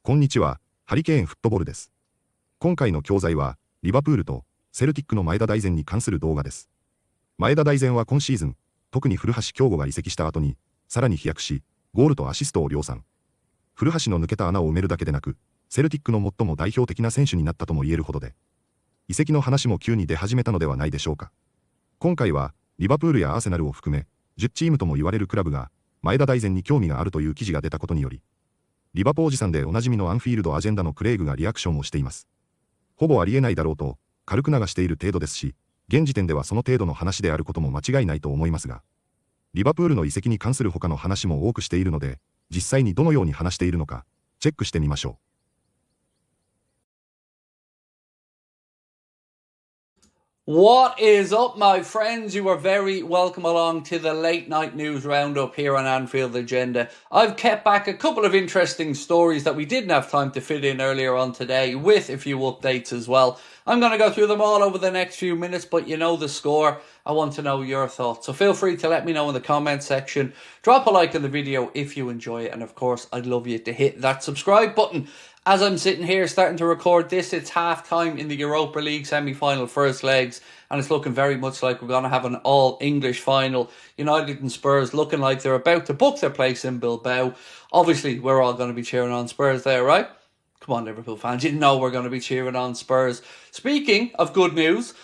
こんにちは、ハリケーンフットボールです。今回の教材は、リバプールとセルティックの前田大然に関する動画です。前田大然は今シーズン、特に古橋亨梧が移籍した後に、さらに飛躍し、ゴールとアシストを量産。古橋の抜けた穴を埋めるだけでなく、セルティックの最も代表的な選手になったとも言えるほどで、移籍の話も急に出始めたのではないでしょうか。今回は、リバプールやアーセナルを含め、10チームとも言われるクラブが、前田大然に興味があるという記事が出たことにより、リバポおじさんでおなじみのアンフィールドアジェンダのクレイグがリアクションをしています。ほぼありえないだろうと、軽く流している程度ですし、現時点ではその程度の話であることも間違いないと思いますが、リバプールの移籍に関する他の話も多くしているので、実際にどのように話しているのか、チェックしてみましょう。What is up, my friends? You are very welcome along to the late night news roundup here on Anfield Agenda. I've kept back a couple of interesting stories that we didn't have time to fit in earlier on today, with a few updates as well. I'm going to go through them all over the next few minutes, but you know the score. I want to know your thoughts. So feel free to let me know in the comment section. Drop a like on the video if you enjoy it. And of course, I'd love you to hit that subscribe button. As I'm sitting here starting to record this, it's half-time in the Europa League semi-final first legs, and it's looking very much like we're going to have an all-English final. United and Spurs looking like they're about to book their place in Bilbao. Obviously, we're all going to be cheering on Spurs there, right? Come on, Liverpool fans, you know we're going to be cheering on Spurs. Speaking of good news,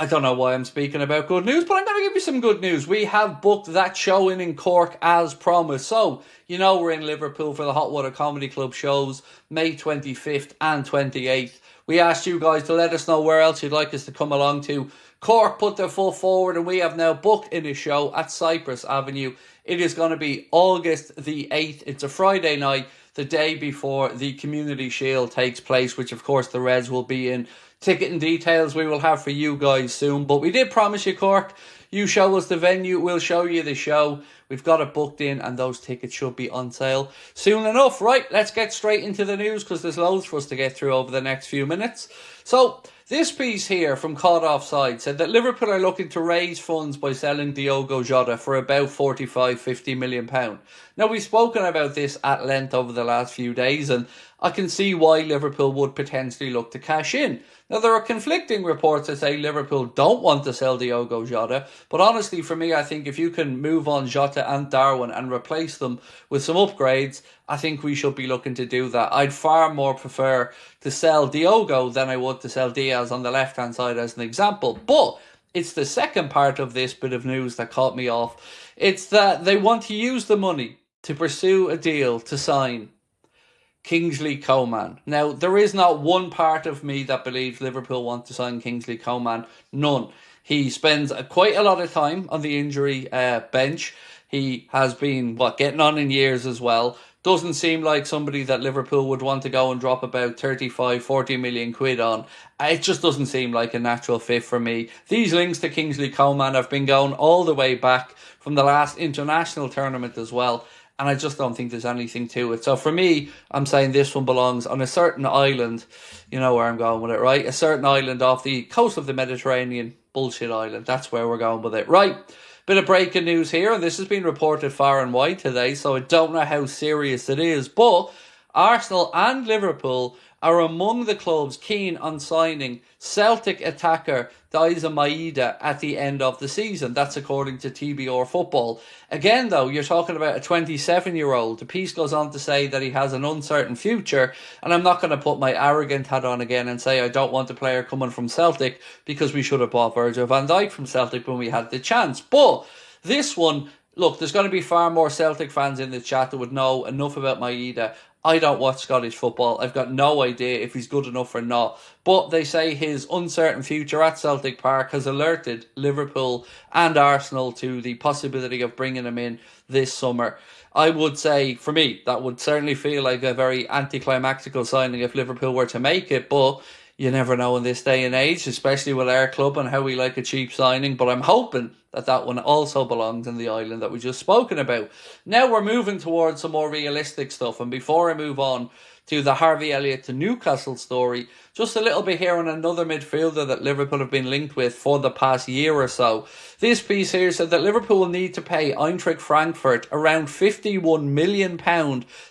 I don't know why I'm speaking about good news, but I'm going to give you some good news. We have booked that show in Cork as promised. So, you know we're in Liverpool for the Hot Water Comedy Club shows, May 25th and 28th. We asked you guys to let us know where else you'd like us to come along to. Cork put their foot forward and we have now booked in a show at Cypress Avenue. It is going to be August the 8th. It's a Friday night, the day before the Community Shield takes place, which of course the Reds will be in. Ticket and details we will have for you guys soon, but we did promise you, Cork. You show us the venue, we'll show you the show. We've got it booked in and those tickets should be on sale soon enough. Right, let's get straight into the news because there's loads for us to get through over the next few minutes. So, this piece here from Caught Offside said that Liverpool are looking to raise funds by selling Diogo Jota for about £45-50 million. Now, we've spoken about this at length over the last few days, and I can see why Liverpool would potentially look to cash in. Now, there are conflicting reports that say Liverpool don't want to sell Diogo Jota, but honestly, for me, I think if you can move on Jota and Darwin and replace them with some upgrades, I think we should be looking to do that. I'd far more prefer to sell Diogo than I would to sell Diaz on the left-hand side as an example. But it's the second part of this bit of news that caught me off. It's that they want to use the money to pursue a deal to sign Kingsley Coman. Now, there is not one part of me that believes Liverpool want to sign Kingsley Coman. None. He spends quite a lot of time on the injury bench. He has been, getting on in years as well. Doesn't seem like somebody that Liverpool would want to go and drop about 35-40 million quid on. It just doesn't seem like a natural fit for me. These links to Kingsley Coman have been going all the way back from the last international tournament as well. And I just don't think there's anything to it. So for me, I'm saying this one belongs on a certain island. You know where I'm going with it, right? A certain island off the coast of the Mediterranean. Bullshit island. That's where we're going with it. Right. Bit of breaking news here. And this has been reported far and wide today. So I don't know how serious it is. But Arsenal and Liverpool are among the clubs keen on signing Celtic attacker Daizen Maeda at the end of the season. That's according to TBR Football. Again, though, you're talking about a 27-year-old. The piece goes on to say that he has an uncertain future, and I'm not going to put my arrogant hat on again and say I don't want a player coming from Celtic because we should have bought Virgil van Dijk from Celtic when we had the chance. But this one, look, there's going to be far more Celtic fans in the chat that would know enough about Maeda. I don't watch Scottish football. I've got no idea if he's good enough or not. But they say his uncertain future at Celtic Park has alerted Liverpool and Arsenal to the possibility of bringing him in this summer. I would say, for me, that would certainly feel like a very anticlimactical signing if Liverpool were to make it. But you never know in this day and age, especially with our club and how we like a cheap signing. But I'm hoping that that one also belongs in the island that we just spoken about. Now we're moving towards some more realistic stuff. And before I move on to the Harvey Elliott to Newcastle story, just a little bit here on another midfielder that Liverpool have been linked with for the past year or so. This piece here said that Liverpool will need to pay Eintracht Frankfurt around £51 million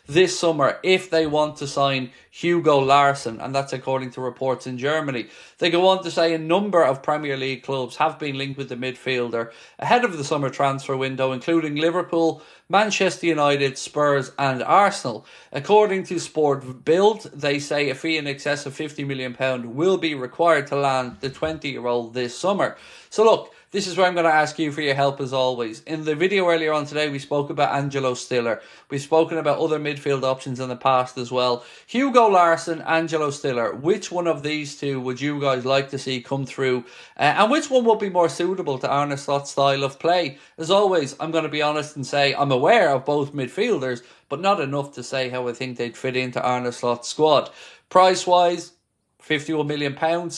this summer if they want to sign HUGO LARSSON, and that's according to reports in Germany. They go on to say a number of Premier League clubs have been linked with the midfielder ahead of the summer transfer window, including Liverpool, Manchester United, Spurs and Arsenal. According to Sport Bild, they say a fee in excess of £50 million will be required to land the 20-year-old this summer. So look, this is where I'm going to ask you for your help as always. In the video earlier on today, we spoke about Angelo Stiller. We've spoken about other midfield options in the past as well. HUGO LARSSON, Angelo Stiller. Which one of these two would you guys like to see come through? And which one would be more suitable to Arne Slot's style of play? As always, I'm going to be honest and say I'm aware of both midfielders, but not enough to say how I think they'd fit into Arne Slot's squad. Price-wise, £51 million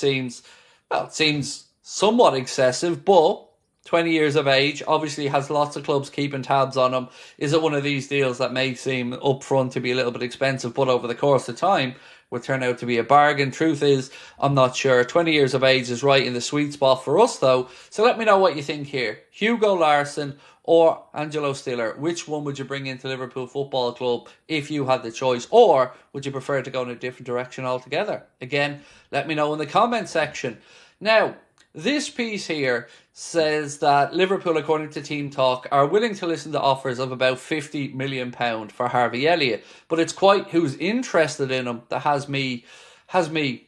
seems somewhat excessive, but 20 years of age, obviously has lots of clubs keeping tabs on him. Is it one of these deals that may seem upfront to be a little bit expensive, but over the course of time will turn out to be a bargain? Truth is, I'm not sure. 20 years of age is right in the sweet spot for us though. So let me know what you think here. HUGO LARSSON or Angelo Stiller, which one would you bring into Liverpool Football Club if you had the choice? Or would you prefer to go in a different direction altogether? Again, let me know in the comment section. Now, this piece here says that Liverpool, according to Team Talk, are willing to listen to offers of about £50 million for Harvey Elliott. But it's quite who's interested in him that has me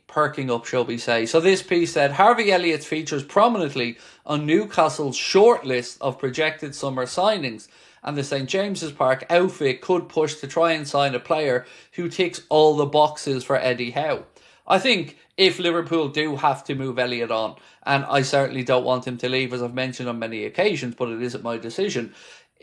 perking up, shall we say. So this piece said, Harvey Elliott features prominently on Newcastle's shortlist of projected summer signings, and the St James's Park outfit could push to try and sign a player who ticks all the boxes for Eddie Howe. I think if Liverpool do have to move Elliott on, and I certainly don't want him to leave, as I've mentioned on many occasions, but it isn't my decision,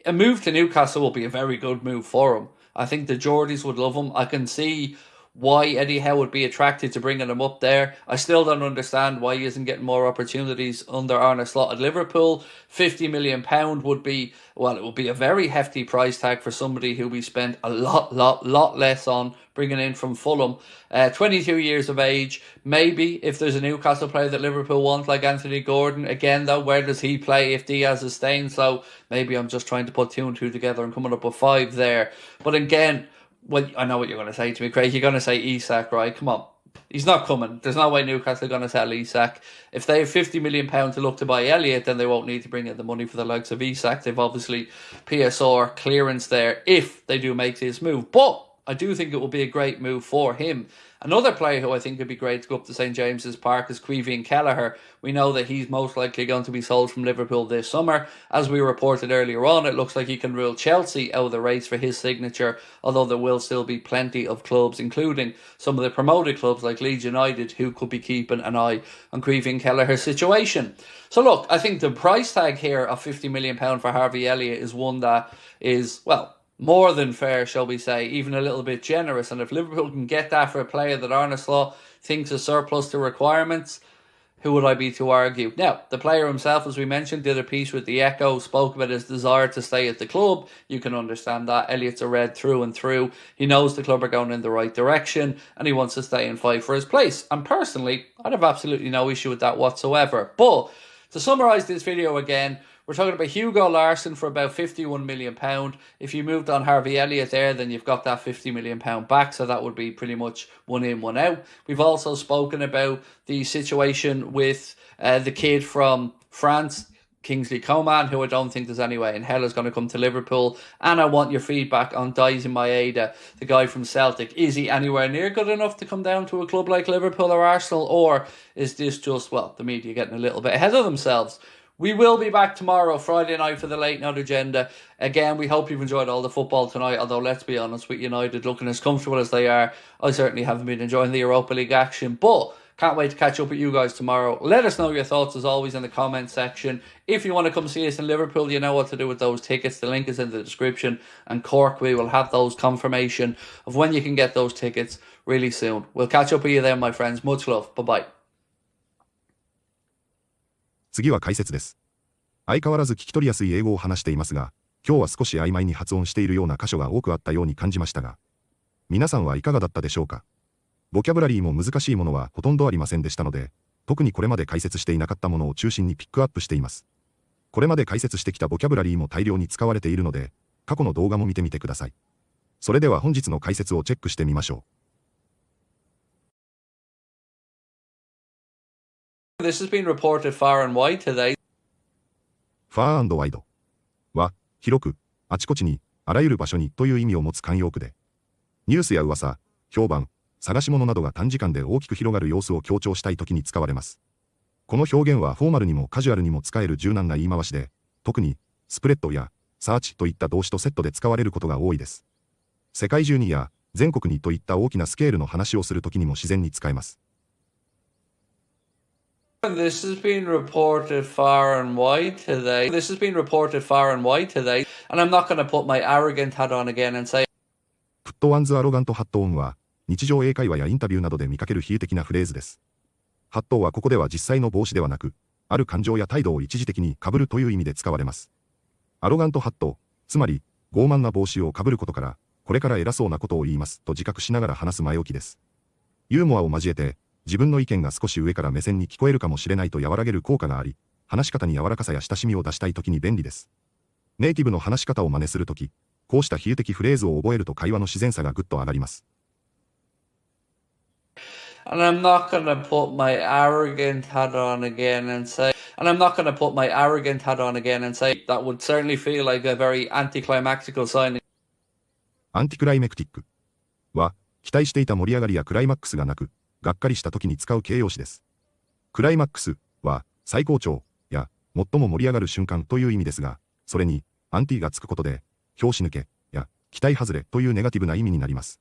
a move to Newcastle will be a very good move for him. I think the Geordies would love him. I can see why Eddie Howe would be attracted to bringing him up there. I still don't understand why he isn't getting more opportunities under Arne Slot at Liverpool. £50 million would be, well, it would be a very hefty price tag for somebody who we spent a lot less on bringing in from Fulham. 22 years of age. Maybe if there's a Newcastle player that Liverpool want, like Anthony Gordon, again though, where does he play if Diaz is staying? So maybe I'm just trying to put two and two together and coming up with five there. But again, well, I know what you're going to say to me, Craig. You're going to say Isak, right? Come on. He's not coming. There's no way Newcastle are going to sell Isak. If they have £50 million to look to buy Elliott, then they won't need to bring in the money for the likes of Isak. They've obviously PSR clearance there if they do make this move. But I do think it will be a great move for him. Another player who I think would be great to go up to St James's Park is Queeveen Kelleher. We know that he's most likely going to be sold from Liverpool this summer. As we reported earlier on, it looks like he can rule Chelsea out of the race for his signature, although there will still be plenty of clubs, including some of the promoted clubs like Leeds United, who could be keeping an eye on Queeveen Kelleher's situation. So look, I think the price tag here of £50 million for Harvey Elliott is one that is, well, more than fair, shall we say, even a little bit generous. And if Liverpool can get that for a player that Arne Slot thinks is surplus to requirements, who would I be to argue? Now, the player himself, as we mentioned, did a piece with the Echo, spoke about his desire to stay at the club. You can understand that. Elliott's a Red through and through. He knows the club are going in the right direction and he wants to stay and fight for his place. And personally, I'd have absolutely no issue with that whatsoever. But to summarise this video again, we're talking about HUGO LARSSON for about £51 million. If you moved on Harvey Elliott there, then you've got that £50 million back. So that would be pretty much one in, one out. We've also spoken about the situation with the kid from France, Kingsley Coman, who I don't think there's any way in hell is going to come to Liverpool. And I want your feedback on Daisy Maeda, the guy from Celtic. Is he anywhere near good enough to come down to a club like Liverpool or Arsenal? Or is this just, well, the media getting a little bit ahead of themselves? We will be back tomorrow, Friday night, for the late night agenda. Again, we hope you've enjoyed all the football tonight, although let's be honest, with United looking as comfortable as they are, I certainly haven't been enjoying the Europa League action, but can't wait to catch up with you guys tomorrow. Let us know your thoughts, as always, in the comment section. If you want to come see us in Liverpool, you know what to do with those tickets. The link is in the description. And Cork, we will have those confirmation of when you can get those tickets really soon. We'll catch up with you then, my friends. Much love. Bye-bye. 次は解説です。相変わらず聞き取りやすい英語を話していますが、今日は少し曖昧に発音しているような箇所が多くあったように感じましたが、皆さんはいかがだったでしょうか。ボキャブラリーも難しいものはほとんどありませんでしたので、特にこれまで解説していなかったものを中心にピックアップしています。これまで解説してきたボキャブラリーも大量に使われているので、過去の動画も見てみてください。それでは本日の解説をチェックしてみましょThis has been reported far and wide today. う。ファー&ワイドは、広く、あちこちに、あらゆる場所にという意味を持つ慣用句で、ニュースや噂、評判、探し物などが短時間で大きく広がる様子を強調したいときに使われます。この表現はフォーマルにもカジュアルにも使える柔軟な言い回しで、特に、スプレッドや、サーチといった動詞とセットで使われることが多いです。世界中にや全国にといった大きなスケールの話をするときにも自然に使えます。This has been reported far and wide today. This has been reported far and wide today. And I'm not going to put my arrogant hat on again and say, Put one's arrogant hat on は、日常英会話やインタビューなどで見かける比喩的なフレーズです。ハットはここでは実際の帽子ではなく、ある感情や態度を一時的に被るという意味で使われます。アロガントハット、つまり、傲慢な帽子を被ることから、これから偉そうなことを言いますと自覚しながら話す前置きです。ユーモアを交えて、自分の意見が少し上から目線に聞こえるかもしれないと和らげる効果があり、話し方に柔らかさや親しみを出したいときに便利です。ネイティブの話し方を真似するとき、こうした比喩的フレーズを覚えると会話の自然さがぐっと上がります。and I'm not going to put my arrogant hat on again and say, that would certainly feel like a very anticlimactical signing. アンティクライメクティックは、期待していた盛り上がりやクライマックスがなく、がっかりした時に使う形容詞です。クライマックスは、最高潮や最も盛り上がる瞬間という意味ですが、それにアンティがつくことで、拍子抜けや期待外れというネガティブな意味になります。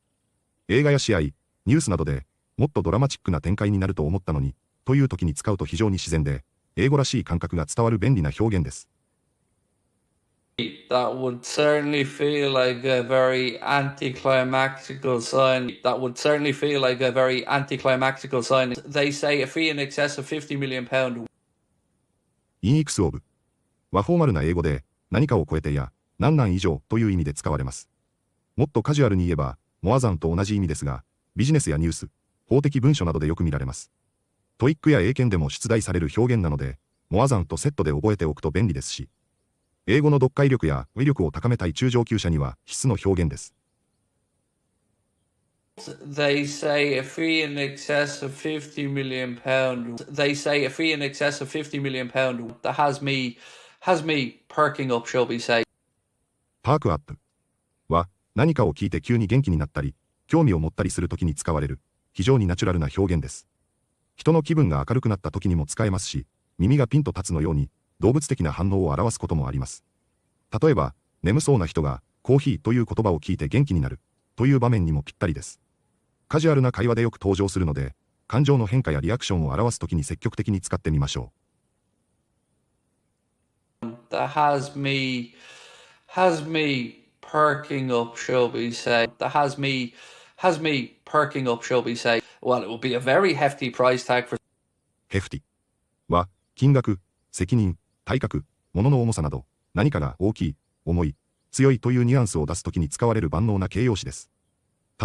映画や試合、ニュースなどでもっとドラマチックな展開になると思ったのに、という時に使うと非常に自然で、英語らしい感覚が伝わる便利な表現です。That would certainly feel like a very anticlimactical sign. They say a fee in excess of £50 million. インイクスオブはフォーマルな英語で何かを超えてや何々以上という意味で使われます。もっとカジュアルに言えばモアザンと同じ意味ですが、ビジネスやニュース、法的文書などでよく見られます。トイックや英検でも出題される表現なので、モアザンとセットで覚えておくと便利ですし、英語の読解力や語彙力を高めたい中上級者には必須の表現です。They say a fee in excess of £50 million. They say a fee in excess of £50 million. That has me perking up, shall we say. パークアップは何かを聞いて急に元気になったり、興味を持ったりするときに使われる非常にナチュラルな表現です。人の気分が明るくなったときにも使えますし、耳がピンと立つのように動物的な反応を表すこともあります。例えば、眠そうな人がコーヒーという言葉を聞いて元気になるという場面にもぴったりです。カジュアルな会話でよく登場するので、感情の変化やリアクションを表すときに積極的に使ってみましょう。That has me perking up, shall we say. Perking up, shall we say. Well, it would be a very hefty price tag for. ヘフティは、金額、責任、体格、物の重さなど、何かが大きい、重い、強いというニュアンスを出すときに使われる万能な形容詞です。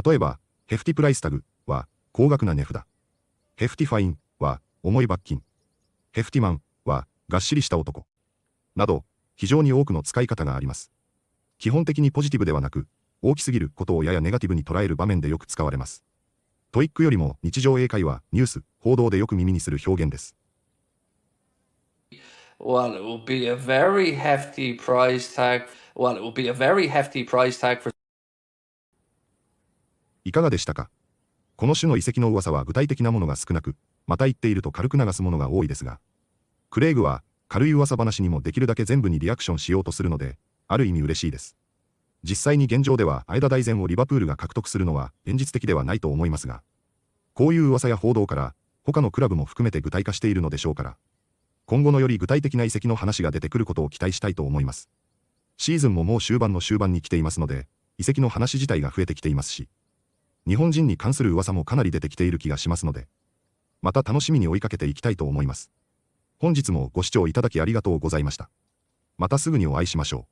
例えば、ヘフティプライスタグは、高額な値札。ヘフティファインは、重い罰金。ヘフティマンは、がっしりした男。など、非常に多くの使い方があります。基本的にポジティブではなく、大きすぎることをややネガティブに捉える場面でよく使われます。トイックよりも日常英会話、ニュース、報道でよく耳にする表現です。Well, it will be a very hefty price tag. For. いかがでしたか？この種の移籍の噂は具体的なものが少なく、また言っていると軽く流すものが多いですが、クレイグは軽い噂話にもできるだけ全部にリアクションしようとするので、ある意味嬉しいです。実際に現状では前田大然をリバプールが獲得するのは現実的ではないと思いますが、こういう噂や報道から他のクラブも含めて具体化しているのでしょうから、今後のより具体的な移籍の話が出てくることを期待したいと思います。シーズンももう終盤の終盤に来ていますので、移籍の話自体が増えてきていますし、日本人に関する噂もかなり出てきている気がしますので、また楽しみに追いかけていきたいと思います。本日もご視聴いただきありがとうございました。またすぐにお会いしましょう。